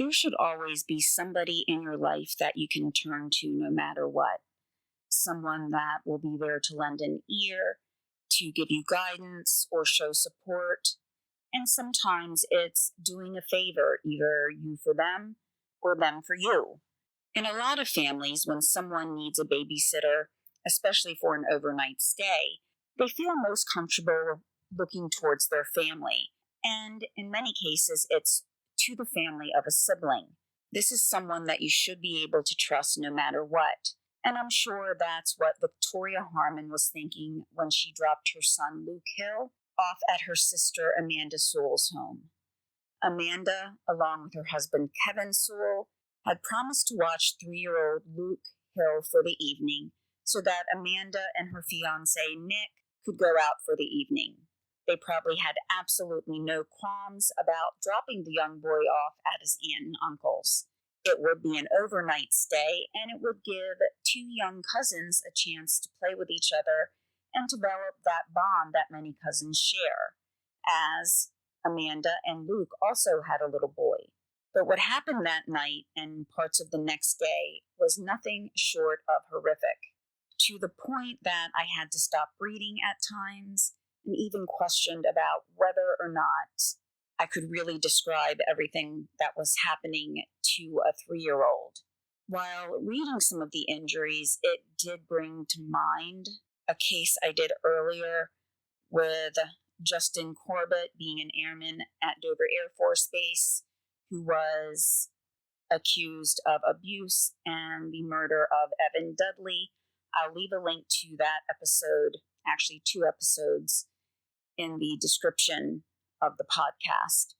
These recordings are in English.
There should always be somebody in your life that you can turn to no matter what. Someone that will be there to lend an ear, to give you guidance or show support. And sometimes it's doing a favor, either you for them or them for you. In a lot of families, when someone needs a babysitter, especially for an overnight stay, they feel most comfortable looking towards their family. And in many cases, it's to the family of a sibling. This is someone that you should be able to trust no matter what. And I'm sure that's what Victoria Harman was thinking when she dropped her son Luke Hill off at her sister Amanda Sewell's home. Amanda, along with her husband Kevin Sewell, had promised to watch 3-year-old Luke Hill for the evening so that Amanda and her fiancé Nick could go out for the evening. They probably had absolutely no qualms about dropping the young boy off at his aunt and uncle's. It would be an overnight stay, and it would give two young cousins a chance to play with each other and develop that bond that many cousins share, as Amanda and Luke also had a little boy. But what happened that night and parts of the next day was nothing short of horrific, to the point that I had to stop reading at times and even questioned about whether or not I could really describe everything that was happening to a 3-year-old. While reading some of the injuries, it did bring to mind a case I did earlier with Justin Corbett being an airman at Dover Air Force Base who was accused of abuse and the murder of Evan Dudley. I'll leave a link to that episode, actually 2 episodes, in the description of the podcast.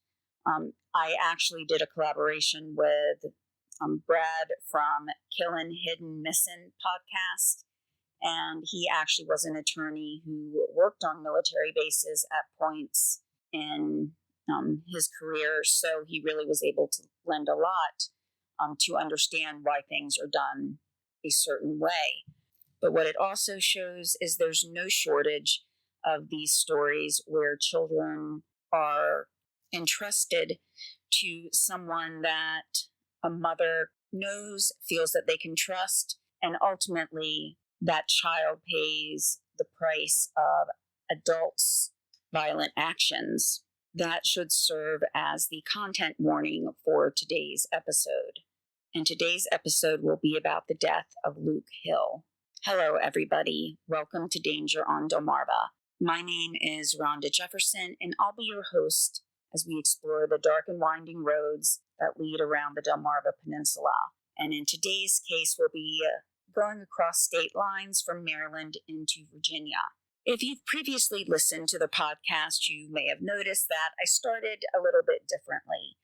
I actually did a collaboration with Brad from Killin' Hidden Missin' podcast, and he actually was an attorney who worked on military bases at points in his career, so he really was able to lend a lot to understand why things are done a certain way. But what it also shows is there's no shortage of these stories where children are entrusted to someone that a mother knows, feels that they can trust, and ultimately that child pays the price of adults' violent actions. That should serve as the content warning for today's episode. And today's episode will be about the death of Luke Hill. Hello, everybody. Welcome to Danger on Delmarva. My name is Rhonda Jefferson, and I'll be your host as we explore the dark and winding roads that lead around the Delmarva Peninsula. And in today's case, we'll be going across state lines from Maryland into Virginia. If you've previously listened to the podcast, you may have noticed that I started a little bit differently.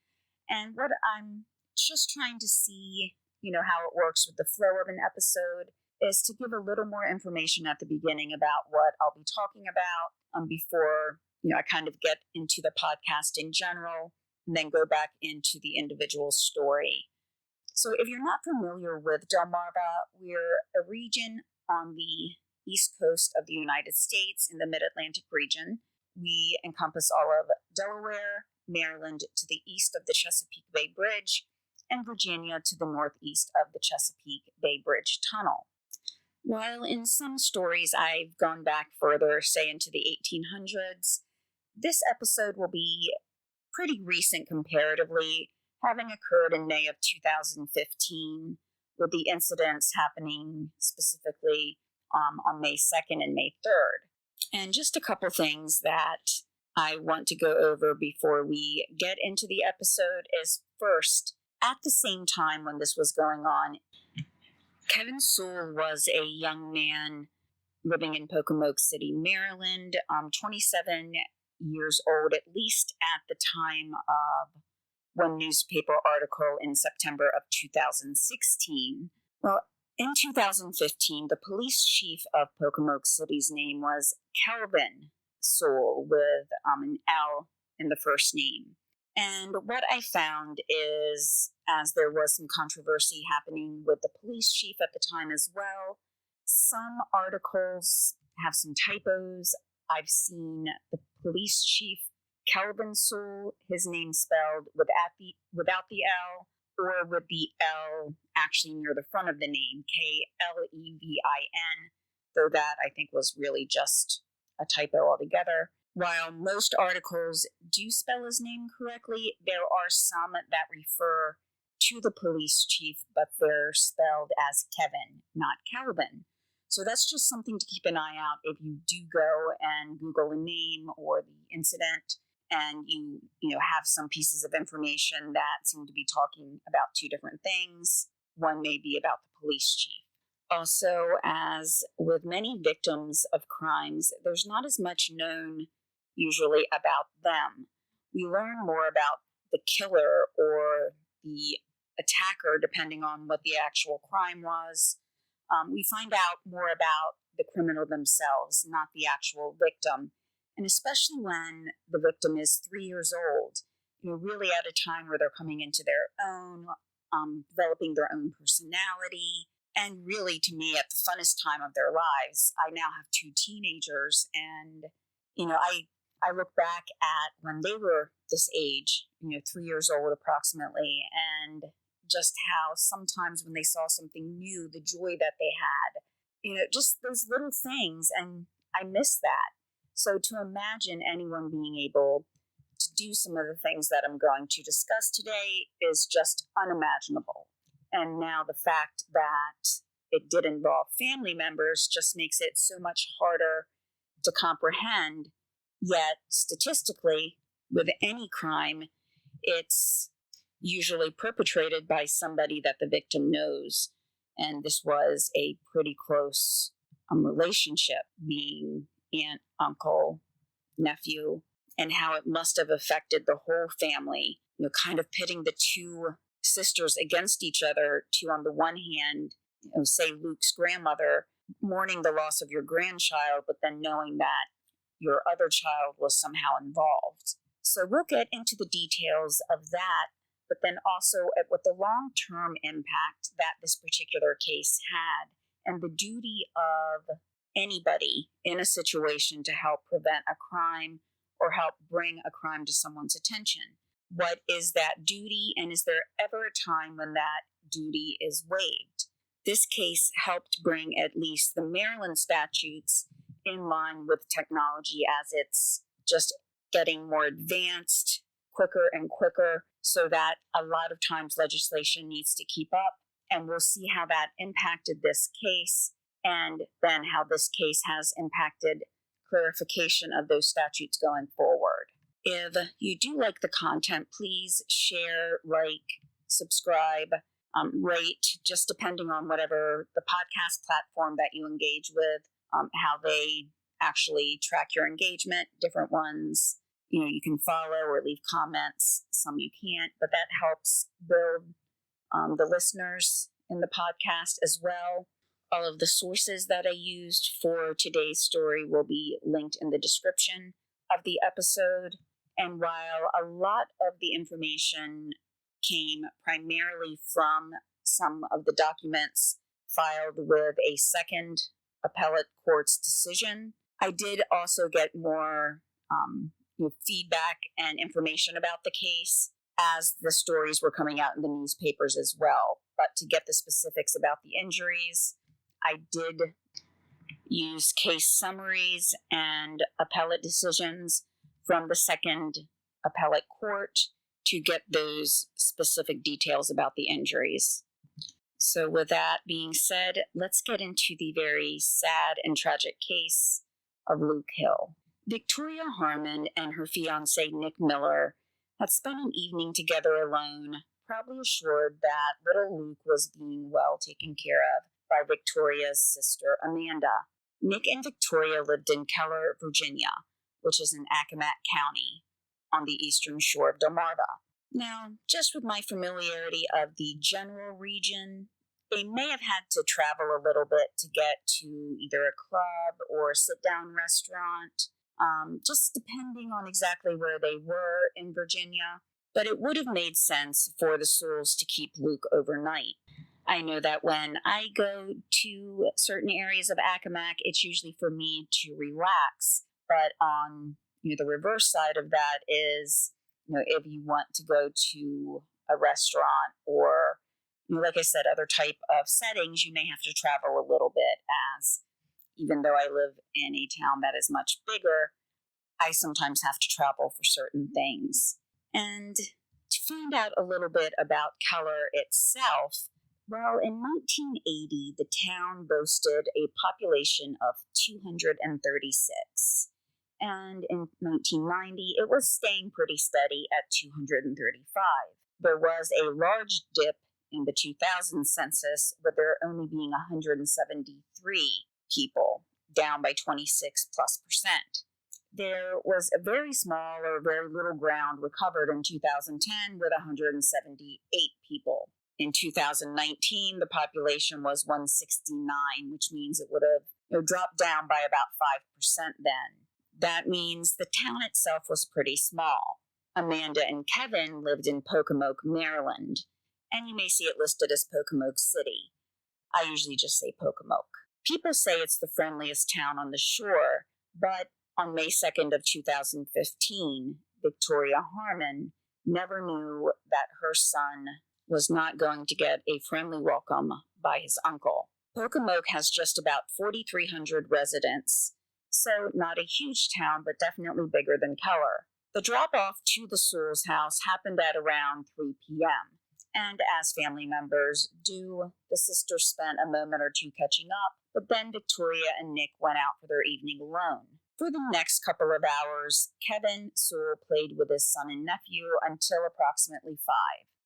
And what I'm just trying to see, how it works with the flow of an episode is to give a little more information at the beginning about what I'll be talking about before, I kind of get into the podcast in general and then go back into the individual story. So if you're not familiar with Delmarva, we're a region on the east coast of the United States in the Mid-Atlantic region. We encompass all of Delaware, Maryland to the east of the Chesapeake Bay Bridge, and Virginia to the northeast of the Chesapeake Bay Bridge Tunnel. While in some stories I've gone back further, say into the 1800s, this episode will be pretty recent comparatively, having occurred in May of 2015, with the incidents happening specifically on May 2nd and May 3rd. And just a couple things that I want to go over before we get into the episode is, first, at the same time when this was going on, Kevin Sewell was a young man living in Pocomoke City, Maryland, 27 years old, at least at the time of one newspaper article in September of 2016. Well, in 2015, the police chief of Pocomoke City's name was Kelvin Sewell, with an L in the first name. And what I found is, as there was some controversy happening with the police chief at the time as well, some articles have some typos. I've seen the police chief Kelvin Sewell, his name spelled without the L, or with the L actually near the front of the name, Klevin, though that I think was really just a typo altogether. While most articles do spell his name correctly, there are some that refer to the police chief, but they're spelled as Kevin, not Calvin. So that's just something to keep an eye out if you do go and Google a name or the incident and you have some pieces of information that seem to be talking about two different things. One may be about the police chief. Also, as with many victims of crimes, there's not as much known usually about them. We learn more about the killer or the attacker, depending on what the actual crime was. We find out more about the criminal themselves, not the actual victim. And especially when the victim is 3 years old, really at a time where they're coming into their own, developing their own personality, and really, to me, at the funnest time of their lives. I now have 2 teenagers, and, I look back at when they were this age, 3 years old approximately, and just how sometimes when they saw something new, the joy that they had, just those little things, and I miss that. So to imagine anyone being able to do some of the things that I'm going to discuss today is just unimaginable. And now the fact that it did involve family members just makes it so much harder to comprehend. Yet, statistically, with any crime, it's usually perpetrated by somebody that the victim knows. And this was a pretty close relationship, being aunt, uncle, nephew, and how it must have affected the whole family, kind of pitting the 2 sisters against each other to, on the one hand, say Luke's grandmother, mourning the loss of your grandchild, but then knowing that your other child was somehow involved. So we'll get into the details of that, but then also at what the long-term impact that this particular case had, and the duty of anybody in a situation to help prevent a crime or help bring a crime to someone's attention. What is that duty, and is there ever a time when that duty is waived? This case helped bring at least the Maryland statutes in line with technology as it's just getting more advanced, quicker and quicker, so that a lot of times legislation needs to keep up. And we'll see how that impacted this case, and then how this case has impacted clarification of those statutes going forward. If you do like the content, please share, like, subscribe, rate, just depending on whatever the podcast platform that you engage with, how they actually track your engagement. Different ones, you can follow or leave comments. Some you can't, but that helps build the listeners in the podcast as well. All of the sources that I used for today's story will be linked in the description of the episode. And while a lot of the information came primarily from some of the documents filed with a second appellate court's decision, I did also get more feedback and information about the case as the stories were coming out in the newspapers as well. But to get the specifics about the injuries, I did use case summaries and appellate decisions from the second appellate court to get those specific details about the injuries. So with that being said, let's get into the very sad and tragic case of Luke Hill. Victoria Harman and her fiancé Nick Miller had spent an evening together alone, probably assured that little Luke was being well taken care of by Victoria's sister Amanda. Nick and Victoria lived in Keller, Virginia, which is in Accomack County on the eastern shore of Delmarva. Now, just with my familiarity of the general region, they may have had to travel a little bit to get to either a club or a sit-down restaurant, just depending on exactly where they were in Virginia. But it would have made sense for the Sewells to keep Luke overnight. I know that when I go to certain areas of Accomack, it's usually for me to relax. But on the reverse side of that is, if you want to go to a restaurant or, like I said, other type of settings, you may have to travel a little bit, as even though I live in a town that is much bigger, I sometimes have to travel for certain things. And to find out a little bit about Keller itself, well, in 1980, the town boasted a population of 236. And in 1990, it was staying pretty steady at 235. There was a large dip in the 2000 census, with there only being 173 people, down by 26+%. There was a very small or very little ground recovered in 2010 with 178 people. In 2019, the population was 169, which means it would have dropped down by about 5% then. That means the town itself was pretty small. Amanda and Kevin lived in Pocomoke, Maryland, and you may see it listed as Pocomoke City. I usually just say Pocomoke. People say it's the friendliest town on the shore, but on May 2nd of 2015, Victoria Harman never knew that her son was not going to get a friendly welcome by his uncle. Pocomoke has just about 4,300 residents, so not a huge town, but definitely bigger than Keller. The drop-off to the Sewell's house happened at around 3 p.m., and as family members do, the sisters spent a moment or two catching up, but then Victoria and Nick went out for their evening alone. For the next couple of hours, Kevin Sewell played with his son and nephew until approximately 5.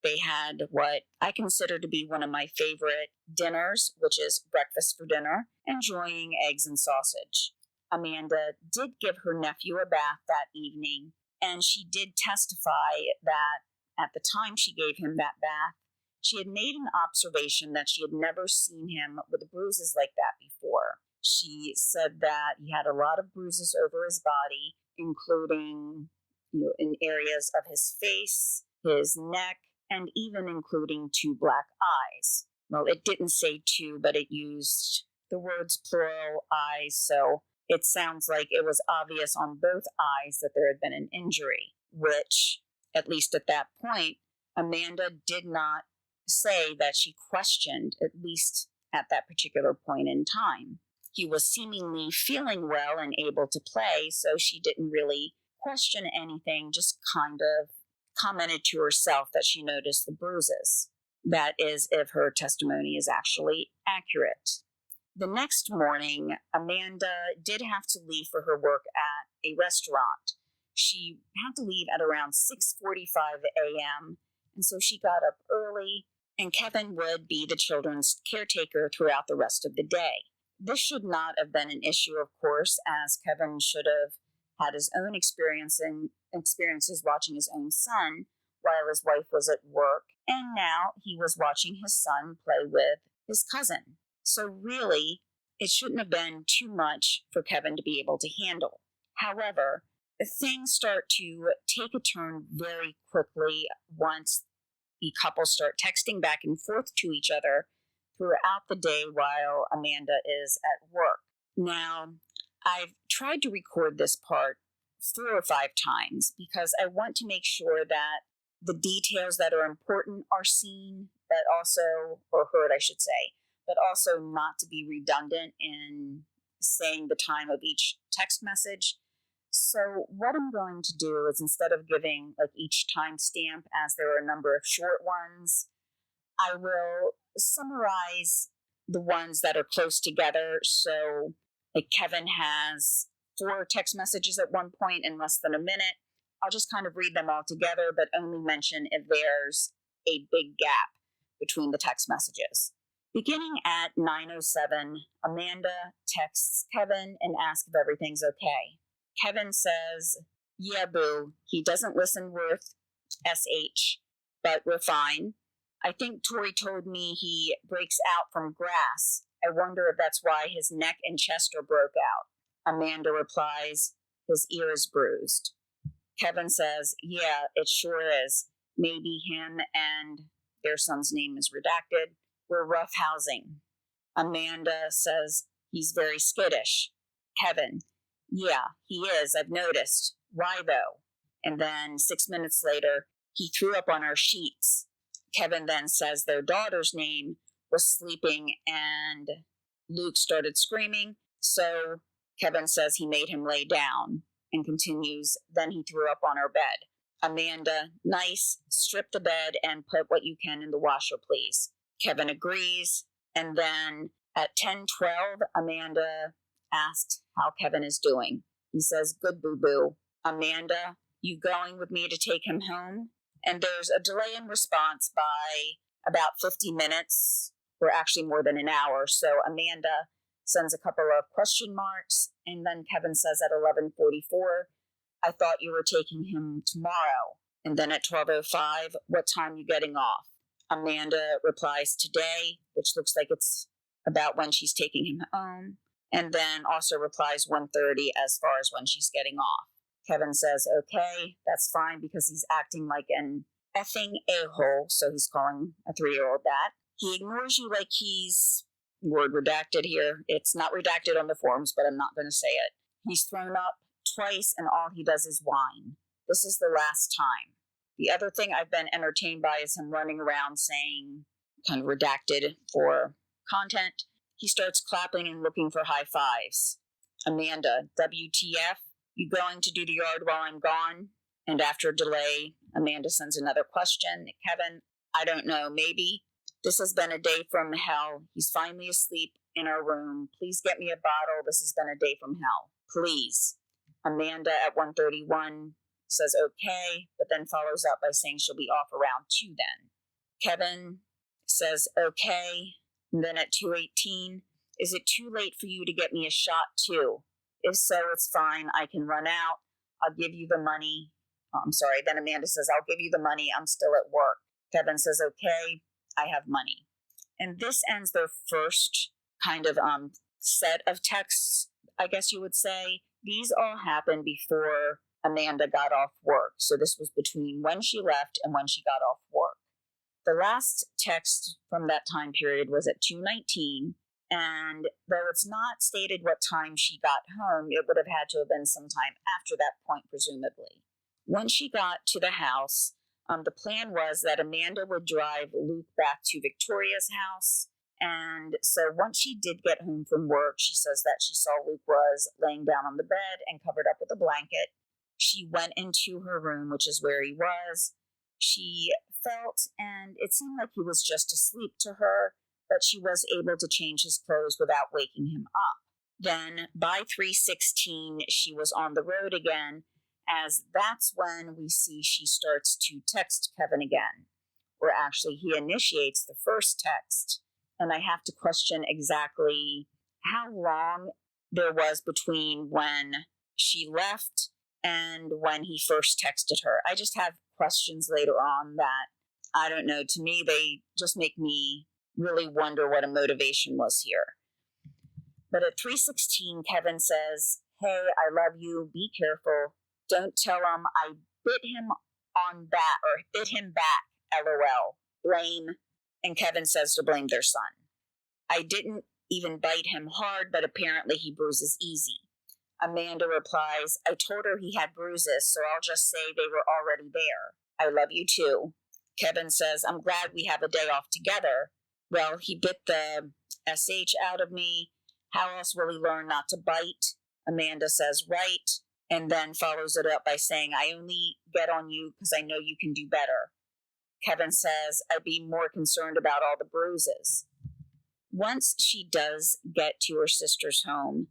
They had what I consider to be one of my favorite dinners, which is breakfast for dinner, enjoying eggs and sausage. Amanda did give her nephew a bath that evening, and she did testify that at the time she gave him that bath, she had made an observation that she had never seen him with bruises like that before. She said that he had a lot of bruises over his body, including, in areas of his face, his neck, and even including 2 black eyes. Well, it didn't say 2, but it used the words plural eyes, so it sounds like it was obvious on both eyes that there had been an injury, which, at least at that point, Amanda did not say that she questioned, at least at that particular point in time. He was seemingly feeling well and able to play, so she didn't really question anything, just kind of commented to herself that she noticed the bruises. That is, if her testimony is actually accurate. The next morning, Amanda did have to leave for her work at a restaurant. She had to leave at around 6:45 a.m., and so she got up early, and Kevin would be the children's caretaker throughout the rest of the day. This should not have been an issue, of course, as Kevin should have had his own experiences watching his own son while his wife was at work, and now he was watching his son play with his cousin. So really, it shouldn't have been too much for Kevin to be able to handle. However, things start to take a turn very quickly once the couple start texting back and forth to each other throughout the day while Amanda is at work. Now, I've tried to record this part 4 or 5 times because I want to make sure that the details that are important are seen, but also, or heard, I should say, but also not to be redundant in saying the time of each text message. So what I'm going to do is, instead of giving each timestamp, as there are a number of short ones, I will summarize the ones that are close together. So Kevin has 4 text messages at one point in less than a minute. I'll just kind of read them all together, but only mention if there's a big gap between the text messages. Beginning at 9:07, Amanda texts Kevin and asks if everything's okay. Kevin says, "Yeah, boo, he doesn't listen worth SH, but we're fine. I think Tori told me he breaks out from grass. I wonder if that's why his neck and chest are broke out." Amanda replies, "His ear is bruised." Kevin says, "Yeah, it sure is. Maybe him and," their son's name is redacted, "were roughhousing." Amanda says, "He's very skittish." Kevin, "Yeah, he is, I've noticed. Why though? And then 6 minutes later, he threw up on our sheets. Kevin then says their daughter's name was sleeping and Luke started screaming. So Kevin says he made him lay down and continues, then he threw up on our bed. Amanda, nice, strip the bed and put what you can in the washer, please. Kevin agrees. And then at 10:12, Amanda asks how Kevin is doing. He says, good boo-boo. Amanda, you going with me to take him home? And there's a delay in response by about 50 minutes, or actually more than an hour. So Amanda sends a couple of question marks, and then Kevin says at 11:44, I thought you were taking him tomorrow. And then at 12:05, what time are you getting off? Amanda replies today, which looks like it's about when she's taking him home, and then also replies 1:30 as far as when she's getting off. Kevin says, okay, that's fine, because he's acting like an effing a-hole, so he's calling a 3-year-old that. He ignores you like he's, word redacted here. It's not redacted on the forms, but I'm not going to say it. He's thrown up twice, and all he does is whine. This is the last time. The other thing I've been entertained by is him running around saying, kind of redacted for content, he starts clapping and looking for high fives. Amanda, WTF? You going to do the yard while I'm gone? And after a delay, Amanda sends another question. Kevin, I don't know, maybe. This has been a day from hell. He's finally asleep in our room. Please get me a bottle. This has been a day from hell. Please. Amanda at 1:31 says okay, but then follows up by saying she'll be off around 2 then. Kevin says okay, and then at 2:18, is it too late for you to get me a shot too? If so, it's fine. I can run out. I'll give you the money. Oh, I'm sorry. Then Amanda says, I'll give you the money. I'm still at work. Kevin says, okay, I have money. And this ends their first kind of set of texts, I guess you would say. These all happened before Amanda got off work. So this was between when she left and when she got off work. The last text from that time period was at 2:19. And though it's not stated what time she got home, it would have had to have been sometime after that point, presumably. When she got to the house, the plan was that Amanda would drive Luke back to Victoria's house. And so once she did get home from work, she says that she saw Luke was laying down on the bed and covered up with a blanket. She went into her room, which is where he was. She felt, and it seemed like he was just asleep to her, but she was able to change his clothes without waking him up. Then by 3:16, she was on the road again, as that's when we see she starts to text Kevin again. Or actually, he initiates the first text. And I have to question exactly how long there was between when she left and when he first texted her. I just have questions later on that, I don't know, to me, they just make me really wonder what a motivation was here. But at 3:16, Kevin says, hey, I love you, be careful, don't tell him I bit him back, LOL, blame. And Kevin says to blame their son. I didn't even bite him hard, but apparently he bruises easy. Amanda replies, I told her he had bruises, so I'll just say they were already there. I love you too. Kevin says, I'm glad we have a day off together. Well, he bit the SH out of me. How else will he learn not to bite? Amanda says, right, and then follows it up by saying, I only get on you because I know you can do better. Kevin says, I'd be more concerned about all the bruises. Once she does get to her sister's home,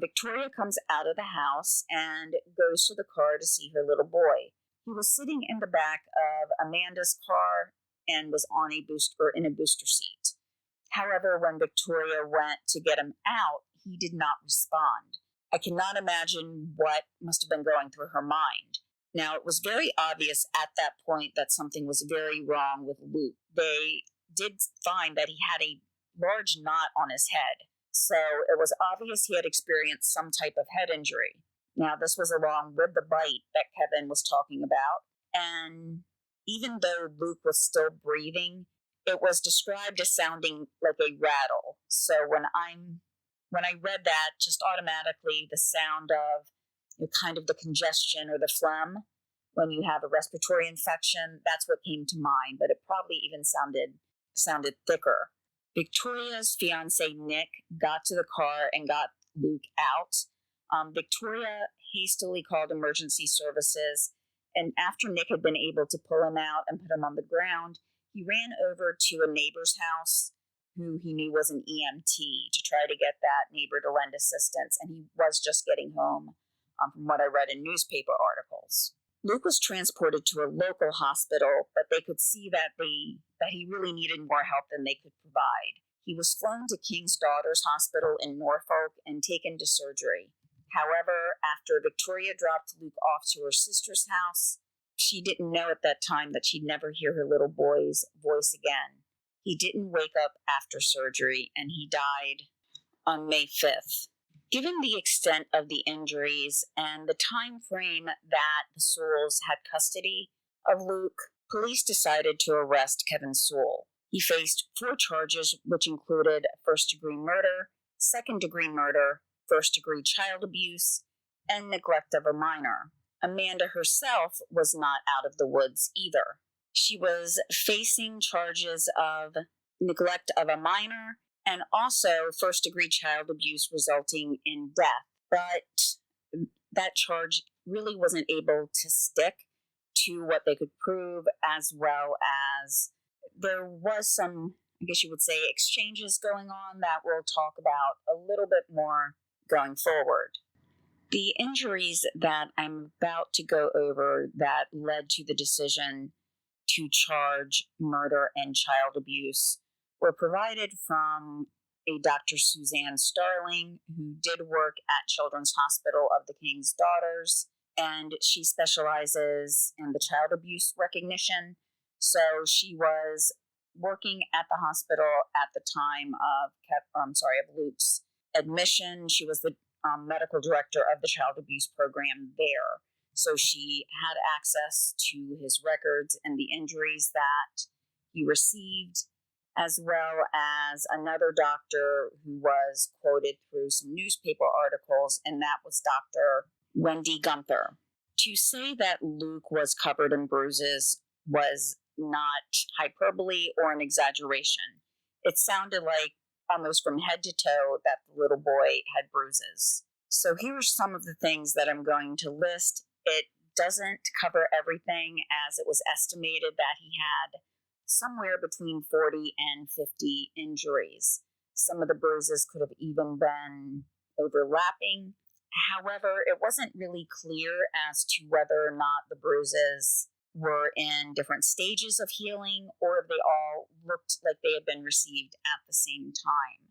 Victoria comes out of the house and goes to the car to see her little boy. He was sitting in the back of Amanda's car and was on in a booster seat. However, when Victoria went to get him out, he did not respond. I cannot imagine what must have been going through her mind. Now, it was very obvious at that point that something was very wrong with Luke. They did find that he had a large knot on his head, so it was obvious he had experienced some type of head injury. Now, this was along with the bite that Kevin was talking about, and even though Luke was still breathing, it was described as sounding like a rattle. So when I read that, just automatically the sound of kind of the congestion or the phlegm when you have a respiratory infection. That's what came to mind, but it probably even sounded thicker. Victoria's fiance, Nick, got to the car and got Luke out. Victoria hastily called emergency services, and after Nick had been able to pull him out and put him on the ground, he ran over to a neighbor's house who he knew was an EMT to try to get that neighbor to lend assistance, and he was just getting home, from what I read in newspaper articles. Luke was transported to a local hospital, but they could see that he really needed more help than they could provide. He was flown to King's Daughters Hospital in Norfolk and taken to surgery. However, after Victoria dropped Luke off to her sister's house, she didn't know at that time that she'd never hear her little boy's voice again. He didn't wake up after surgery, and he died on May 5th. Given the extent of the injuries and the time frame that the Sewells had custody of Luke, police decided to arrest Kevin Sewell. He faced 4 charges, which included first-degree murder, second-degree murder, first-degree child abuse, and neglect of a minor. Amanda herself was not out of the woods either. She was facing charges of neglect of a minor and also first-degree child abuse resulting in death. But that charge really wasn't able to stick to what they could prove, as well as there was some, I guess you would say, exchanges going on that we'll talk about a little bit more going forward. The injuries that I'm about to go over that led to the decision to charge murder and child abuse were provided from a Dr. Suzanne Starling, who did work at Children's Hospital of the King's Daughters, and she specializes in the child abuse recognition. So she was working at the hospital at the time of Luke's admission. She was the medical director of the child abuse program there. So she had access to his records and the injuries that he received, as well as another doctor who was quoted through some newspaper articles, and that was Dr. Wendy Gunther. To say that Luke was covered in bruises was not hyperbole or an exaggeration. It sounded like almost from head to toe that the little boy had bruises. So here are some of the things that I'm going to list. It doesn't cover everything, as it was estimated that he had somewhere between 40 and 50 injuries. Some of the bruises could have even been overlapping. However, it wasn't really clear as to whether or not the bruises were in different stages of healing or if they all looked like they had been received at the same time.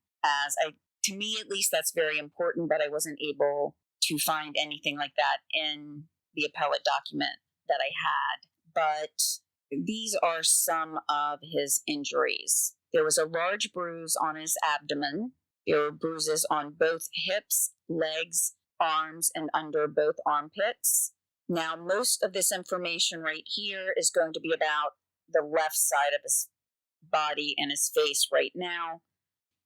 To me at least, that's very important, but I wasn't able to find anything like that in the appellate document that I had. But these are some of his injuries. There was a large bruise on his abdomen. There were bruises on both hips, legs, arms, and under both armpits. Now, most of this information right here is going to be about the left side of his body and his face right now.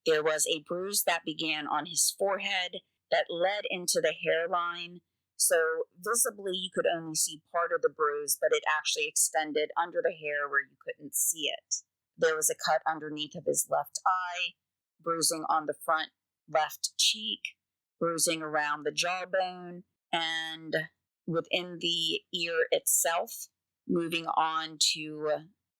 There was a bruise that began on his forehead that led into the hairline. So visibly, you could only see part of the bruise, but it actually extended under the hair where you couldn't see it. There was a cut underneath of his left eye, bruising on the front left cheek, bruising around the jawbone, and within the ear itself. Moving on to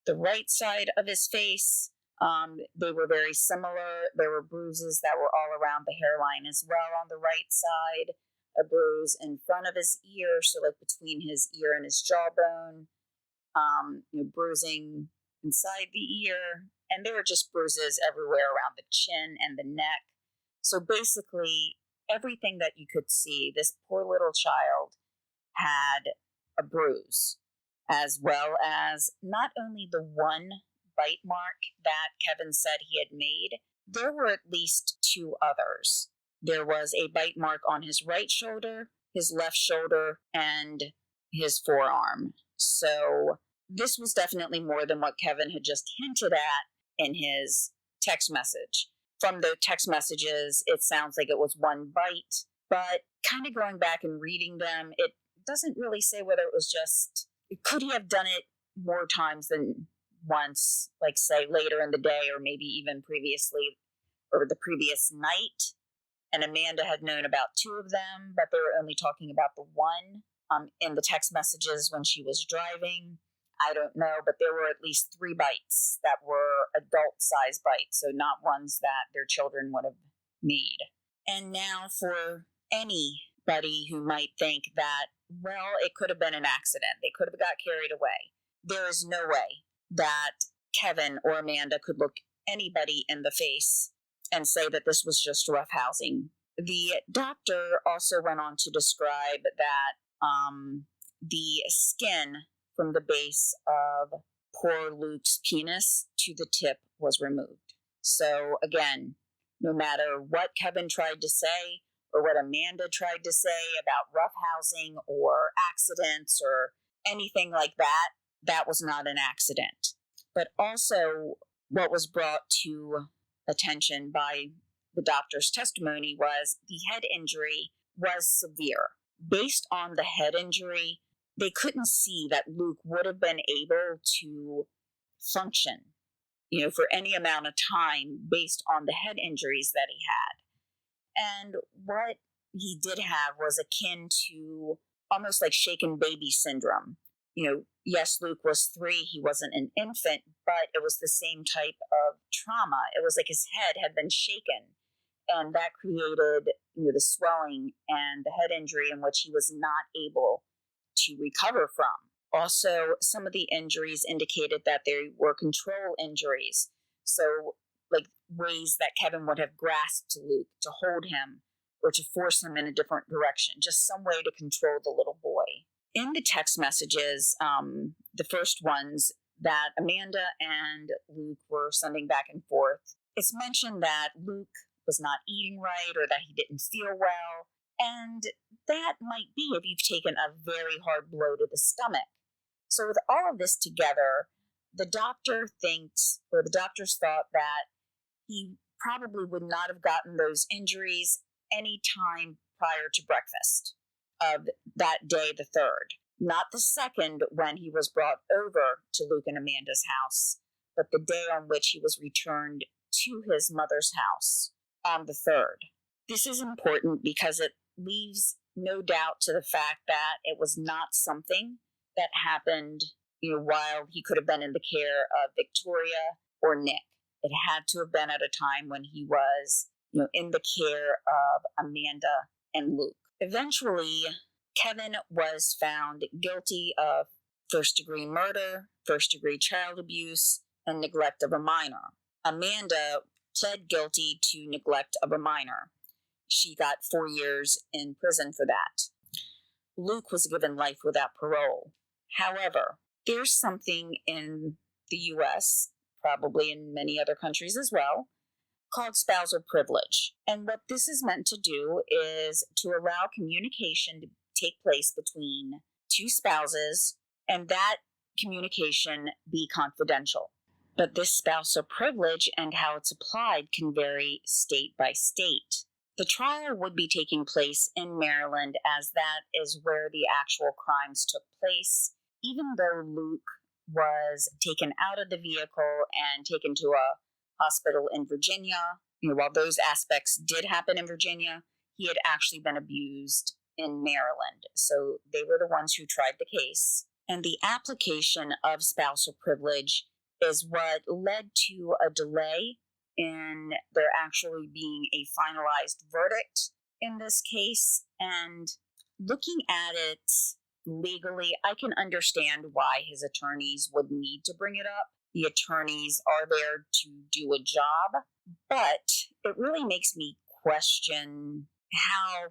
the right side of his face, they were very similar. There were bruises that were all around the hairline as well on the right side. A bruise in front of his ear, so like between his ear and his jawbone, bruising inside the ear, and there were just bruises everywhere around the chin and the neck. So basically, everything that you could see, this poor little child had a bruise, as well as not only the one bite mark that Kevin said he had made, there were at least 2 others. There was a bite mark on his right shoulder, his left shoulder, and his forearm. So this was definitely more than what Kevin had just hinted at in his text message. From the text messages, it sounds like it was one bite, but kind of going back and reading them, it doesn't really say whether it was just, could he have done it more times than once, like say later in the day or maybe even previously or the previous night. And Amanda had known about 2 of them, but they were only talking about the one in the text messages when she was driving. I don't know, but there were at least 3 bites that were adult-size bites, so not ones that their children would have made. And now for anybody who might think that, well, it could have been an accident, they could have got carried away. There is no way that Kevin or Amanda could look anybody in the face and say that this was just roughhousing. The doctor also went on to describe that the skin from the base of poor Luke's penis to the tip was removed. So again, no matter what Kevin tried to say or what Amanda tried to say about roughhousing or accidents or anything like that, that was not an accident. But also what was brought to attention by the doctor's testimony was the head injury was severe. Based on the head injury, they couldn't see that Luke would have been able to function, for any amount of time based on the head injuries that he had. And what he did have was akin to almost like shaken baby syndrome. Yes, Luke was 3, he wasn't an infant, but it was the same type of trauma. It was like his head had been shaken, and that created, the swelling and the head injury in which he was not able to recover from. Also, some of the injuries indicated that they were control injuries. So, like ways that Kevin would have grasped Luke to hold him or to force him in a different direction, just some way to control the little boy. In the text messages, the first ones that Amanda and Luke were sending back and forth, it's mentioned that Luke was not eating right or that he didn't feel well. And that might be if you've taken a very hard blow to the stomach. So with all of this together, the doctors thought that he probably would not have gotten those injuries any time prior to breakfast of that day, the 3rd. Not the 2nd when he was brought over to Luke and Amanda's house, but the day on which he was returned to his mother's house on the 3rd. This is important because it leaves no doubt to the fact that it was not something that happened, while he could have been in the care of Victoria or Nick. It had to have been at a time when he was, in the care of Amanda and Luke. Eventually, Kevin was found guilty of first-degree murder, first-degree child abuse, and neglect of a minor. Amanda pled guilty to neglect of a minor. She got 4 years in prison for that. Luke was given life without parole. However, there's something in the U.S., probably in many other countries as well, called spousal privilege. And what this is meant to do is to allow communication to take place between 2 spouses, and that communication be confidential. But this spousal privilege and how it's applied can vary state by state. The trial would be taking place in Maryland, as that is where the actual crimes took place, even though Luke was taken out of the vehicle and taken to a hospital in Virginia. While those aspects did happen in Virginia, he had actually been abused in Maryland. So they were the ones who tried the case. And the application of spousal privilege is what led to a delay in there actually being a finalized verdict in this case. And looking at it legally, I can understand why his attorneys would need to bring it up. The attorneys are there to do a job, but it really makes me question how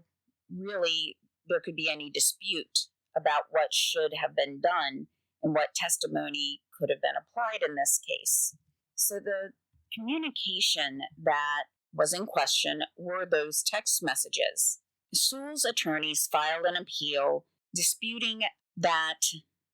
really there could be any dispute about what should have been done and what testimony could have been applied in this case. So the communication that was in question were those text messages. Sewell's attorneys filed an appeal disputing that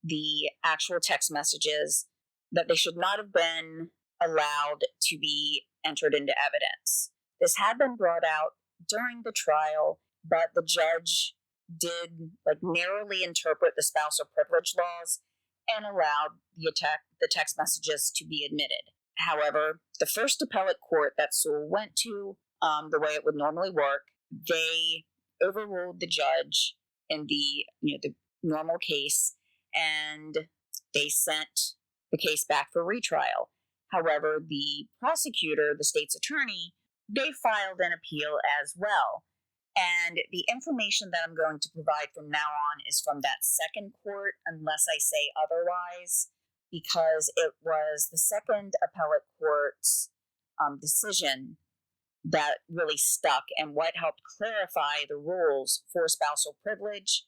the actual text messages, that they should not have been allowed to be entered into evidence. This had been brought out during the trial but the judge did narrowly interpret the spousal privilege laws and allowed the text messages to be admitted. However, the first appellate court that Sewell went to, the way it would normally work, they overruled the judge in the normal case, and they sent the case back for retrial. However, the prosecutor, the state's attorney, they filed an appeal as well. And the information that I'm going to provide from now on is from that second court, unless I say otherwise, because it was the second appellate court's decision that really stuck and what helped clarify the rules for spousal privilege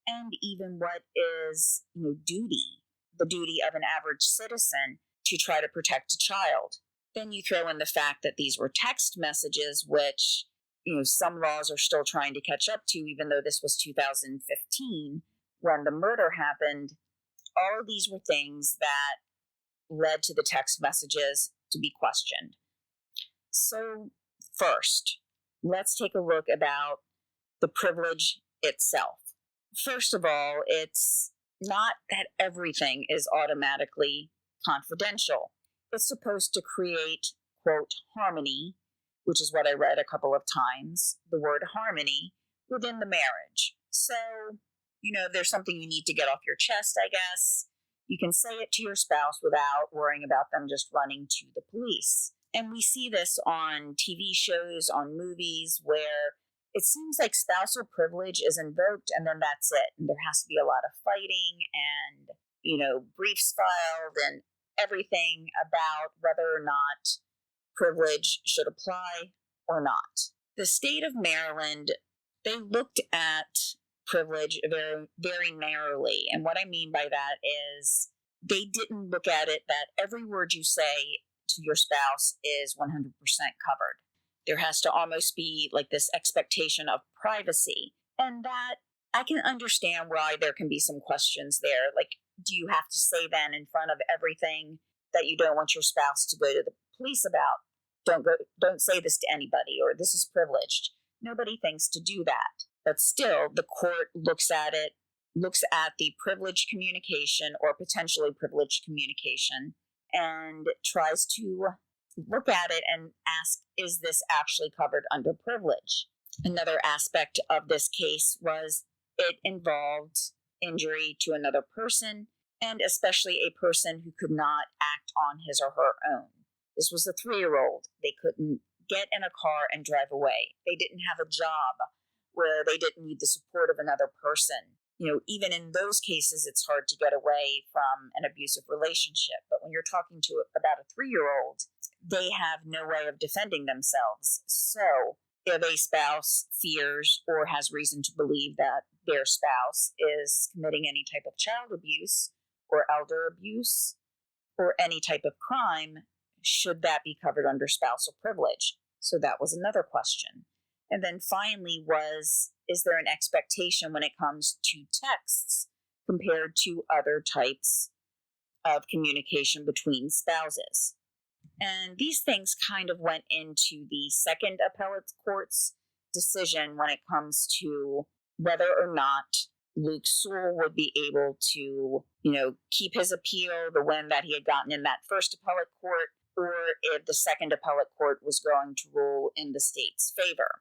and even what is duty, the duty of an average citizen to try to protect a child. Then you throw in the fact that these were text messages, which some laws are still trying to catch up to, even though this was 2015 when the murder happened. All of these were things that led to the text messages to be questioned. So first, let's take a look about the privilege itself. First of all, it's not that everything is automatically confidential. It's supposed to create, quote, harmony, which is what I read a couple of times, the word harmony, within the marriage. So, there's something you need to get off your chest, I guess. You can say it to your spouse without worrying about them just running to the police. And we see this on TV shows, on movies, where it seems like spousal privilege is invoked and then that's it. And there has to be a lot of fighting and, briefs filed and everything about whether or not privilege should apply or not. The state of Maryland, they looked at privilege very, very narrowly. And what I mean by that is they didn't look at it that every word you say to your spouse is 100% covered. There has to almost be this expectation of privacy. And that I can understand why there can be some questions there. Do you have to say then in front of everything that you don't want your spouse to go to the police about? Don't say this to anybody, or this is privileged. Nobody thinks to do that. But still, the court looks at the privileged communication or potentially privileged communication and tries to look at it and ask, is this actually covered under privilege? Another aspect of this case was it involved injury to another person, and especially a person who could not act on his or her own. This was a 3-year-old. They couldn't get in a car and drive away. They didn't have a job where they didn't need the support of another person. Even in those cases, it's hard to get away from an abusive relationship. But when you're talking about a 3-year-old, they have no way of defending themselves. So if a spouse fears or has reason to believe that their spouse is committing any type of child abuse or elder abuse or any type of crime, should that be covered under spousal privilege? So that was another question. And then finally is there an expectation when it comes to texts compared to other types of communication between spouses? And these things kind of went into the second appellate court's decision when it comes to whether or not Luke Sewell would be able to, keep his appeal, the win that he had gotten in that first appellate court, or if the second appellate court was going to rule in the state's favor.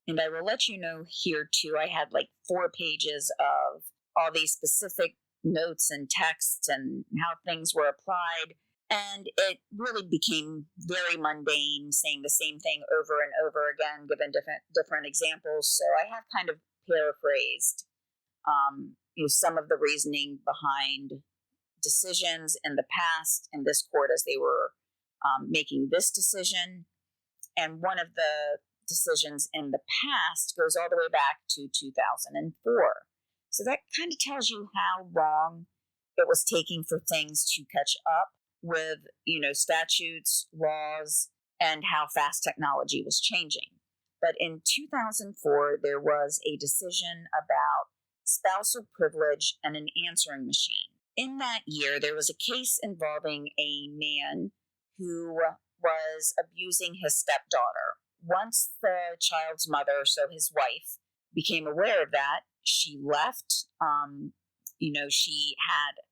And I will let you know here too, I had 4 pages of all these specific notes and texts and how things were applied. And it really became very mundane, saying the same thing over and over again, given different examples. So I have kind of paraphrased, some of the reasoning behind decisions in the past in this court as they were making this decision. And one of the decisions in the past goes all the way back to 2004. So that kind of tells you how long it was taking for things to catch up with, statutes, laws, and how fast technology was changing. But in 2004, there was a decision about spousal privilege and an answering machine. In that year, there was a case involving a man who was abusing his stepdaughter. Once the child's mother, so his wife, became aware of that, she left. She had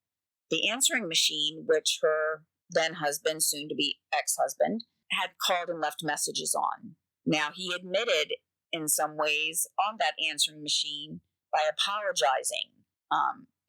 the answering machine, which her then husband, soon to be ex-husband, had called and left messages on. Now, he admitted in some ways on that answering machine by apologizing.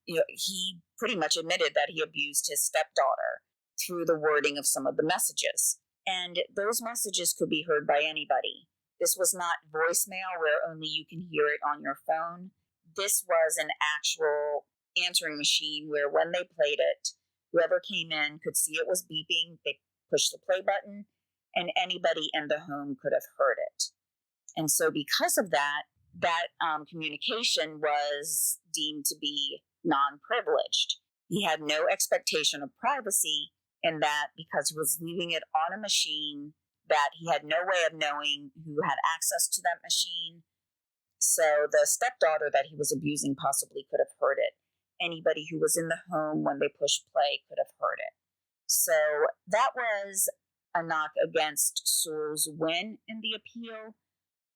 He pretty much admitted that he abused his stepdaughter through the wording of some of the messages. And those messages could be heard by anybody. This was not voicemail where only you can hear it on your phone. This was an actual answering machine where when they played it, whoever came in could see it was beeping, they pushed the play button, and anybody in the home could have heard it. And so because of that, communication was deemed to be non-privileged. He had no expectation of privacy in that because he was leaving it on a machine that he had no way of knowing who had access to that machine. So the stepdaughter that he was abusing possibly could have heard it. Anybody who was in the home when they pushed play could have heard it. So that was a knock against Sewell's win in the appeal.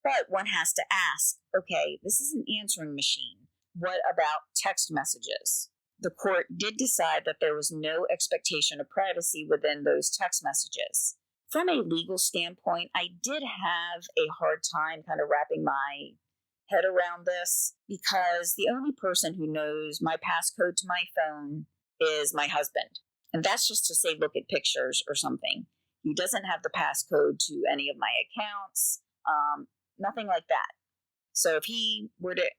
But one has to ask, okay, this is an answering machine. What about text messages? The court did decide that there was no expectation of privacy within those text messages. From a legal standpoint, I did have a hard time kind of wrapping my head around this because the only person who knows my passcode to my phone is my husband. And that's just to say, look at pictures or something. He doesn't have the passcode to any of my accounts, nothing like that. So if he were to,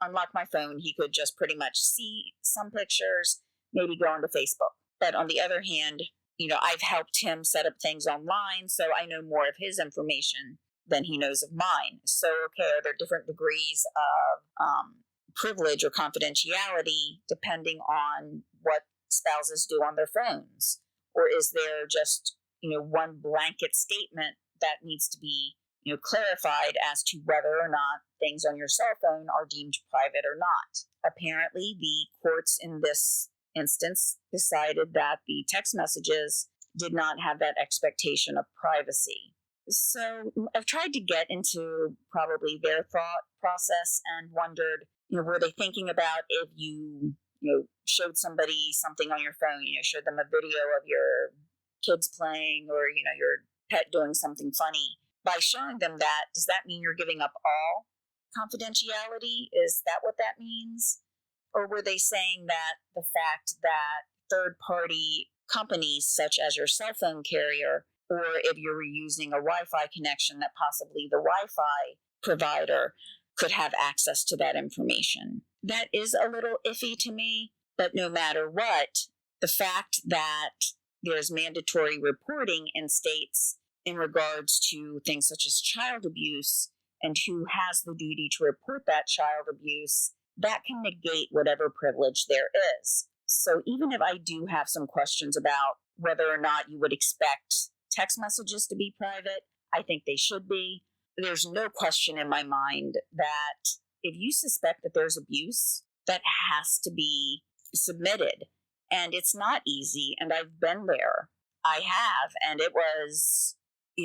unlock my phone, he could just pretty much see some pictures, maybe go onto Facebook. But on the other hand, I've helped him set up things online, so I know more of his information than he knows of mine. So, okay, are there different degrees of privilege or confidentiality depending on what spouses do on their phones? Or is there just, one blanket statement that needs to be, clarified as to whether or not things on your cell phone are deemed private or not? Apparently, the courts in this instance decided that the text messages did not have that expectation of privacy. So I've tried to get into probably their thought process and wondered, were they thinking about if you, showed somebody something on your phone, showed them a video of your kids playing or, your pet doing something funny. By showing them that, does that mean you're giving up all confidentiality? Is that what that means? Or were they saying that the fact that third-party companies such as your cell phone carrier, or if you're using a Wi-Fi connection, that possibly the Wi-Fi provider could have access to that information? That is a little iffy to me, but no matter what, the fact that there's mandatory reporting in states in regards to things such as child abuse and who has the duty to report that child abuse, that can negate whatever privilege there is. So even if I do have some questions about whether or not you would expect text messages to be private, I think they should be. There's no question in my mind that if you suspect that there's abuse, that has to be submitted. And it's not easy, and I've been there. I have, and it was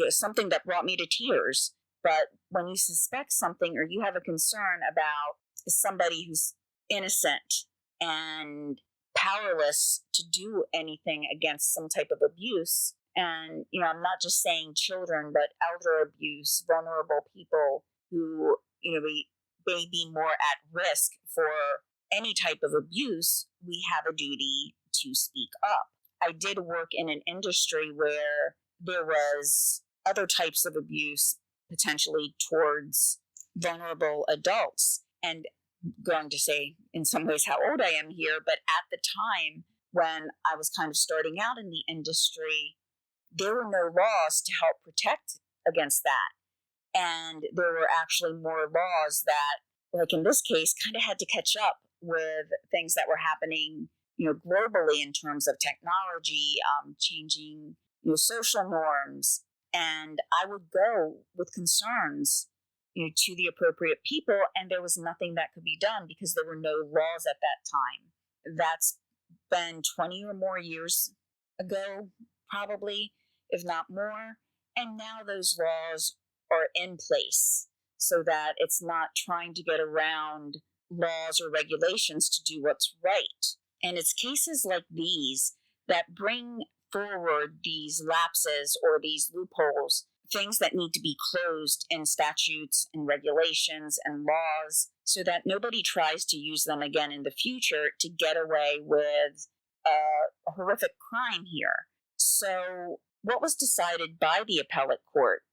something that brought me to tears. But when you suspect something or you have a concern about somebody who's innocent and powerless to do anything against some type of abuse, and I'm not just saying children, but elder abuse, vulnerable people who may be more at risk for any type of abuse, we have a duty to speak up. I did work in an industry where there was other types of abuse potentially towards vulnerable adults. And going to say in some ways how old I am here, but at the time when I was kind of starting out in the industry, there were no laws to help protect against that. And there were actually more laws that, like in this case, kind of had to catch up with things that were happening, globally in terms of technology, changing, social norms. And I would go with concerns, to the appropriate people, and there was nothing that could be done because there were no laws at that time. That's been 20 or more years ago, probably, if not more. And now those laws are in place. so that it's not trying to get around laws or regulations to do what's right. And it's cases like these that bring forward these lapses or these loopholes, things that need to be closed in statutes and regulations and laws so that nobody tries to use them again in the future to get away with a horrific crime here. So what was decided by the appellate court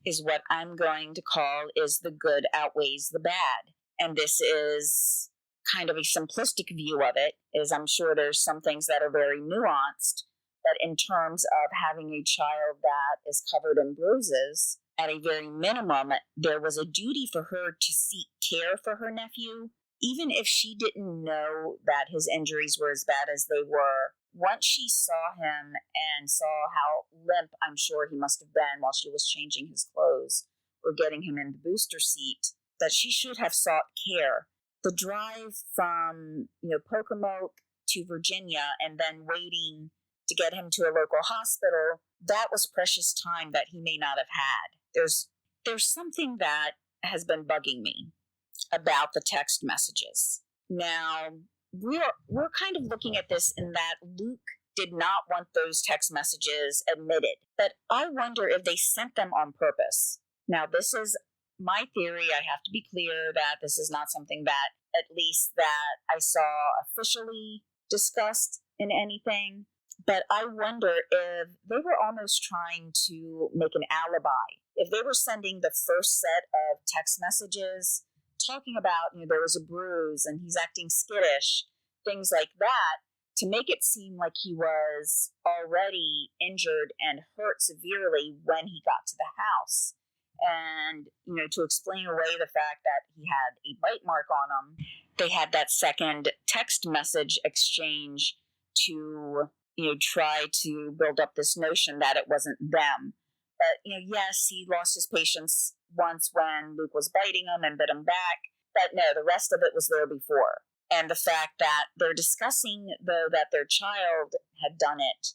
is what I'm going to call is the good outweighs the bad. And this is kind of a simplistic view of it, is I'm sure there's some things that are very nuanced, but in terms of having a child that is covered in bruises, at a very minimum, there was a duty for her to seek care for her nephew, even if she didn't know that his injuries were as bad as they were. Once she saw him and saw how limp I'm sure he must have been while she was changing his clothes or getting him in the booster seat, that she should have sought care. The drive from, Pocomoke to Virginia and then waiting to get him to a local hospital, that was precious time that he may not have had. There's something that has been bugging me about the text messages. Now, we're kind of looking at this in that Luke did not want those text messages admitted, but I wonder if they sent them on purpose. Now, this is my theory. I have to be clear that this is not something that, at least that I saw officially discussed in anything, but I wonder if they were almost trying to make an alibi. If they were sending the first set of text messages talking about, there was a bruise and he's acting skittish, things like that, to make it seem like he was already injured and hurt severely when he got to the house. And, to explain away the fact that he had a bite mark on him, they had that second text message exchange to, try to build up this notion that it wasn't them. But, yes, he lost his patience once when Luke was biting him and bit him back. But no, the rest of it was there before. And the fact that they're discussing, though, that their child had done it,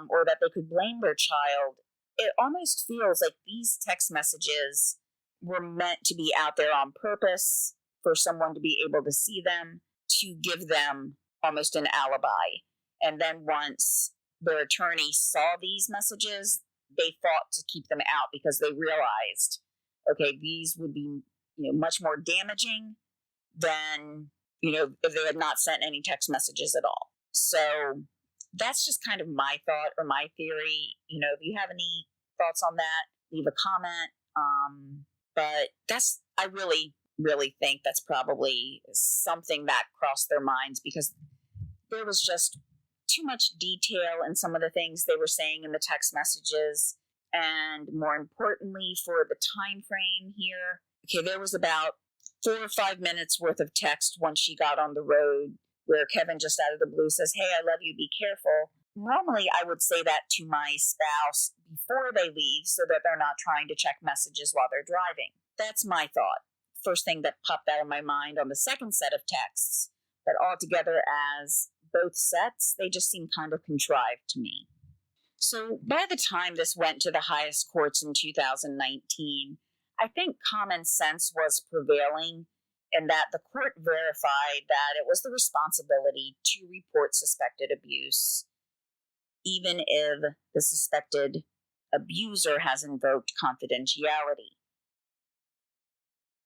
or that they could blame their child, it almost feels like these text messages were meant to be out there on purpose for someone to be able to see them, to give them almost an alibi. And then once their attorney saw these messages, they fought to keep them out because they realized, okay, these would be, much more damaging than, if they had not sent any text messages at all. So that's just kind of my thought or my theory. If you have any thoughts on that, leave a comment. But I really, really think that's probably something that crossed their minds, because there was just too much detail in some of the things they were saying in the text messages. And more importantly, for the time frame here, there was about 4 or 5 minutes worth of text once she got on the road where Kevin just out of the blue says, "Hey, I love you, be careful." Normally, I would say that to my spouse before they leave so that they're not trying to check messages while they're driving. That's my thought. First thing that popped out of my mind on the second set of texts. But altogether, as both sets, they just seem kind of contrived to me. So by the time this went to the highest courts in 2019, I think common sense was prevailing in that the court verified that it was the responsibility to report suspected abuse, even if the suspected abuser has invoked confidentiality.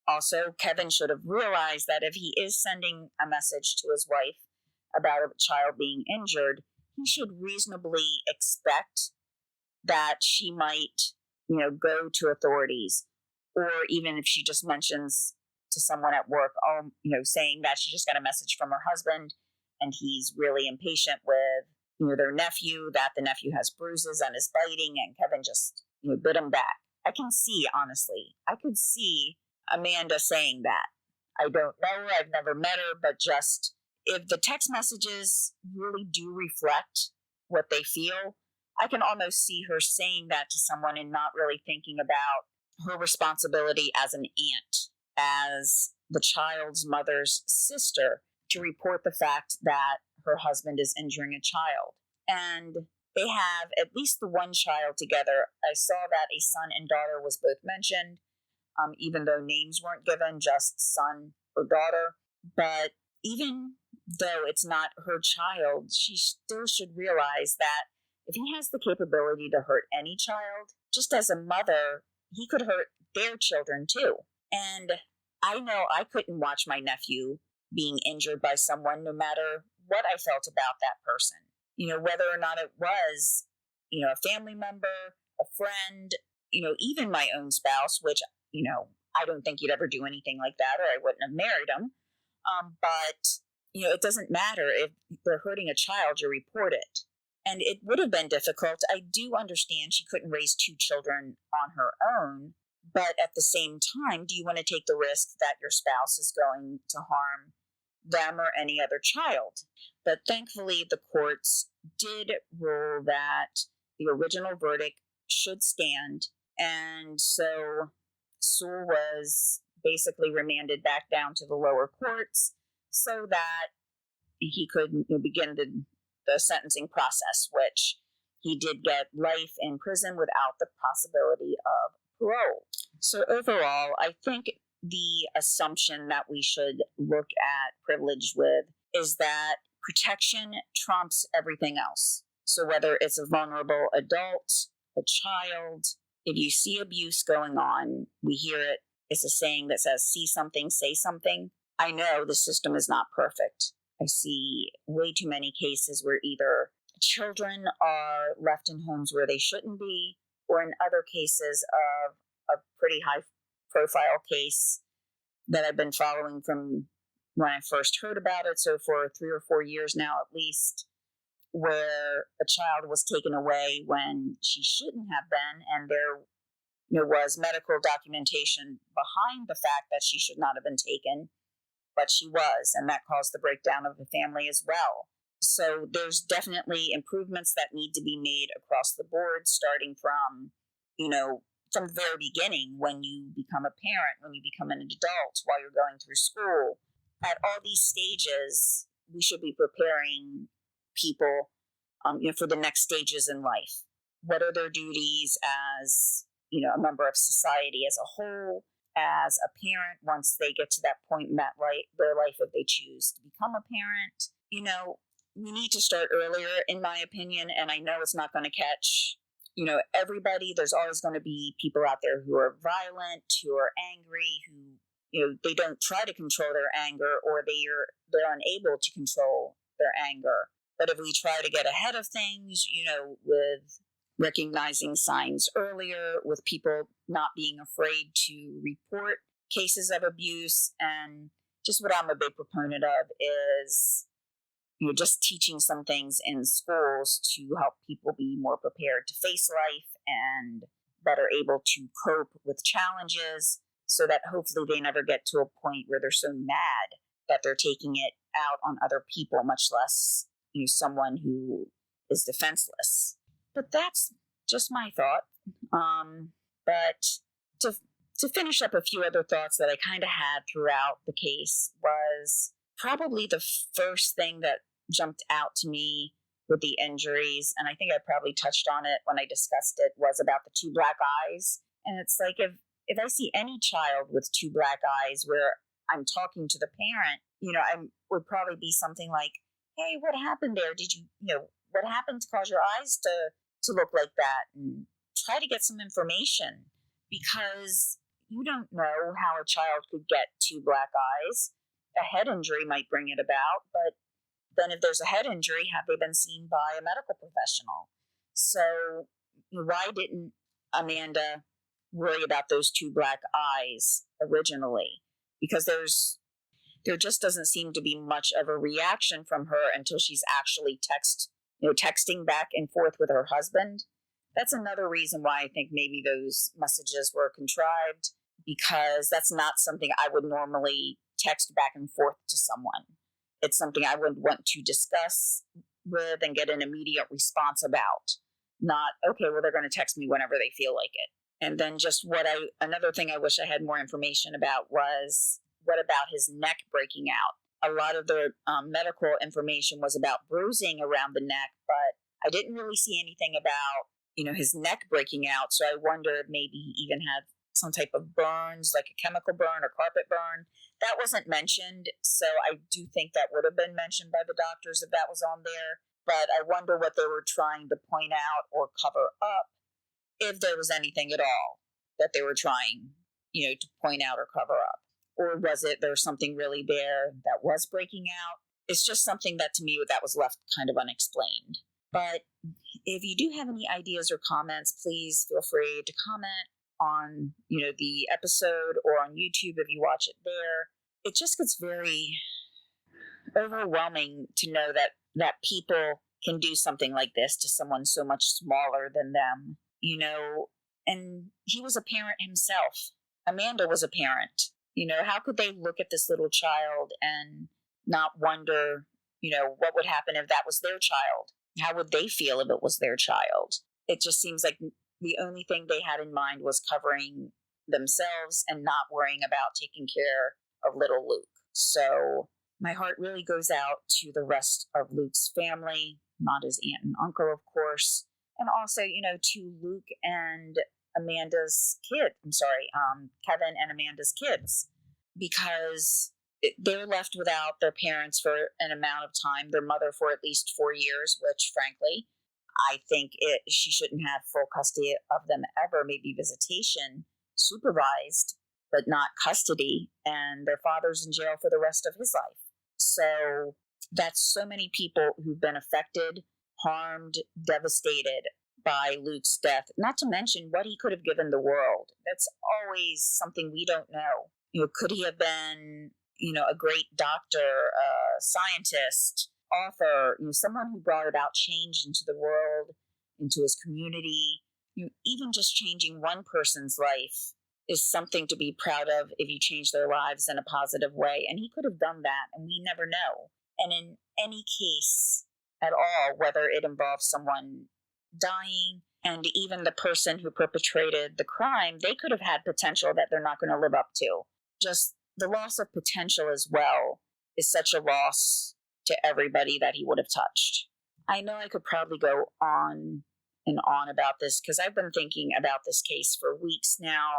Also, Kevin should have realized that if he is sending a message to his wife about a child being injured, he should reasonably expect that she might, go to authorities, or even if she just mentions to someone at work, saying that she just got a message from her husband and he's really impatient with, their nephew, that the nephew has bruises and is biting, and Kevin just, bit him back. I could see Amanda saying that. I don't know her, I've never met her, but just if the text messages really do reflect what they feel, I can almost see her saying that to someone and not really thinking about her responsibility as an aunt, as the child's mother's sister, to report the fact that her husband is injuring a child. And they have at least the one child together. I saw that a son and daughter was both mentioned. even though names weren't given, just son or daughter. But even though it's not her child, she still should realize that if he has the capability to hurt any child, just as a mother, he could hurt their children too. And I know I couldn't watch my nephew being injured by someone, no matter what I felt about that person. Whether or not it was, a family member, a friend, even my own spouse, which, I don't think he'd ever do anything like that, or I wouldn't have married him. But it doesn't matter if they're hurting a child, you report it. And it would have been difficult. I do understand she couldn't raise 2 children on her own. But at the same time, do you want to take the risk that your spouse is going to harm them or any other child? But thankfully, the courts did rule that the original verdict should stand. And so Sewell was basically remanded back down to the lower courts so that he could begin the sentencing process, which he did get life in prison without the possibility of parole. So overall, I think the assumption that we should look at privilege with is that protection trumps everything else. So whether it's a vulnerable adult, a child, if you see abuse going on, we hear it. It's a saying that says, see something, say something. I know the system is not perfect. I see way too many cases where either children are left in homes where they shouldn't be, or in other cases of a pretty high profile case that I've been following from when I first heard about it. So for 3 or 4 years now, at least, where a child was taken away when she shouldn't have been. And there was medical documentation behind the fact that she should not have been taken, but she was. And that caused the breakdown of the family as well. So there's definitely improvements that need to be made across the board, starting from, from the very beginning, when you become a parent, when you become an adult, while you're going through school. At all these stages, we should be preparing people, for the next stages in life. What are their duties as, a member of society as a whole, as a parent, once they get to that point in their life, if they choose to become a parent. We need to start earlier, in my opinion, and I know it's not going to catch, everybody. There's always going to be people out there who are violent, who are angry, who, they don't try to control their anger, or they're unable to control their anger. But if we try to get ahead of things, with recognizing signs earlier, with people not being afraid to report cases of abuse, and just what I'm a big proponent of is, just teaching some things in schools to help people be more prepared to face life and better able to cope with challenges, so that hopefully they never get to a point where they're so mad that they're taking it out on other people, much less someone who is defenseless. But that's just my thought. But to finish up, a few other thoughts that I kind of had throughout the case was probably the first thing that jumped out to me with the injuries, and I think I probably touched on it when I discussed it, was about the 2 black eyes. And it's like, if I see any child with 2 black eyes where I'm talking to the parent, I would probably be something like, hey, what happened there? Did what happened to cause your eyes to look like that? And try to get some information, because you don't know how a child could get 2 black eyes. A head injury might bring it about, but then if there's a head injury, have they been seen by a medical professional? So why didn't Amanda worry about those 2 black eyes originally? Because there just doesn't seem to be much of a reaction from her until she's actually texting back and forth with her husband. That's another reason why I think maybe those messages were contrived, because that's not something I would normally text back and forth to someone. It's something I would want to discuss with and get an immediate response about. Not, okay, well, they're going to text me whenever they feel like it. And then just another thing I wish I had more information about was, what about his neck breaking out? A lot of the medical information was about bruising around the neck, but I didn't really see anything about, his neck breaking out. So I wonder if maybe he even had some type of burns, like a chemical burn or carpet burn. That wasn't mentioned, so I do think that would have been mentioned by the doctors if that was on there. But I wonder what they were trying to point out or cover up, if there was anything at all that they were trying, to point out or cover up. Or was it there's something really there that was breaking out? It's just something that to me that was left kind of unexplained. But if you do have any ideas or comments, please feel free to comment on, the episode or on YouTube if you watch it there. It just gets very overwhelming to know that people can do something like this to someone so much smaller than them, and he was a parent himself. Amanda was a parent. How could they look at this little child and not wonder, what would happen if that was their child? How would they feel if it was their child? It just seems like the only thing they had in mind was covering themselves and not worrying about taking care of little Luke. So my heart really goes out to the rest of Luke's family, not his aunt and uncle, of course, and also, to Luke and Amanda's kid. Kevin and Amanda's kids, because they're left without their parents for an amount of time, their mother for at least 4 years, which frankly, I think she shouldn't have full custody of them ever, maybe visitation, supervised, but not custody, and their father's in jail for the rest of his life. So that's so many people who've been affected, harmed, devastated by Luke's death, not to mention what he could have given the world. That's always something we don't know. Could he have been, a great doctor, scientist, author, someone who brought about change into the world, into his community. Even just changing one person's life is something to be proud of if you change their lives in a positive way. And he could have done that, and we never know. And in any case at all, whether it involves someone dying, and even the person who perpetrated the crime, they could have had potential that they're not going to live up to. Just the loss of potential as well is such a loss to everybody that he would have touched. I know I could probably go on and on about this because I've been thinking about this case for weeks now.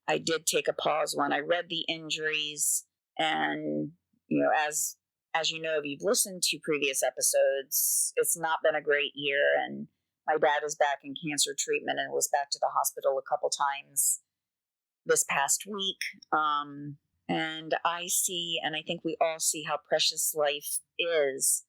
I did take a pause when I read the injuries, and as you know, if you've listened to previous episodes, it's not been a great year, and my dad is back in cancer treatment and was back to the hospital a couple times this past week. And I see, and I think we all see how precious life is,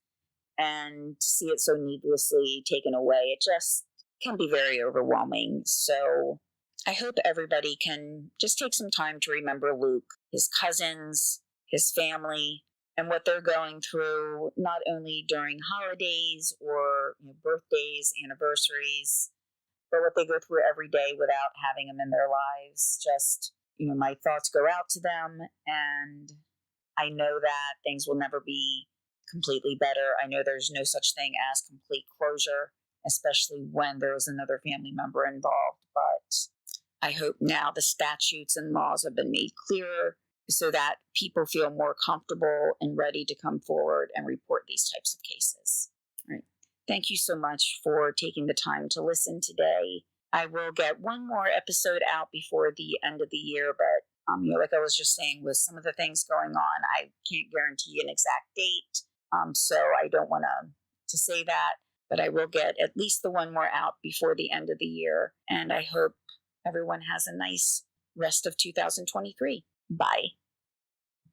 and to see it so needlessly taken away, it just can be very overwhelming. So I hope everybody can just take some time to remember Luke, his cousins, his family, and what they're going through, not only during holidays or birthdays, anniversaries, but what they go through every day without having them in their lives. Just, my thoughts go out to them, and I know that things will never be completely better. I know there's no such thing as complete closure, especially when there's another family member involved. But I hope now the statutes and laws have been made clearer so that people feel more comfortable and ready to come forward and report these types of cases. All right. Thank you so much for taking the time to listen today. I will get one more episode out before the end of the year, but like I was just saying, with some of the things going on, I can't guarantee an exact date, so I don't want to say that, but I will get at least the one more out before the end of the year, and I hope everyone has a nice rest of 2023. Bye.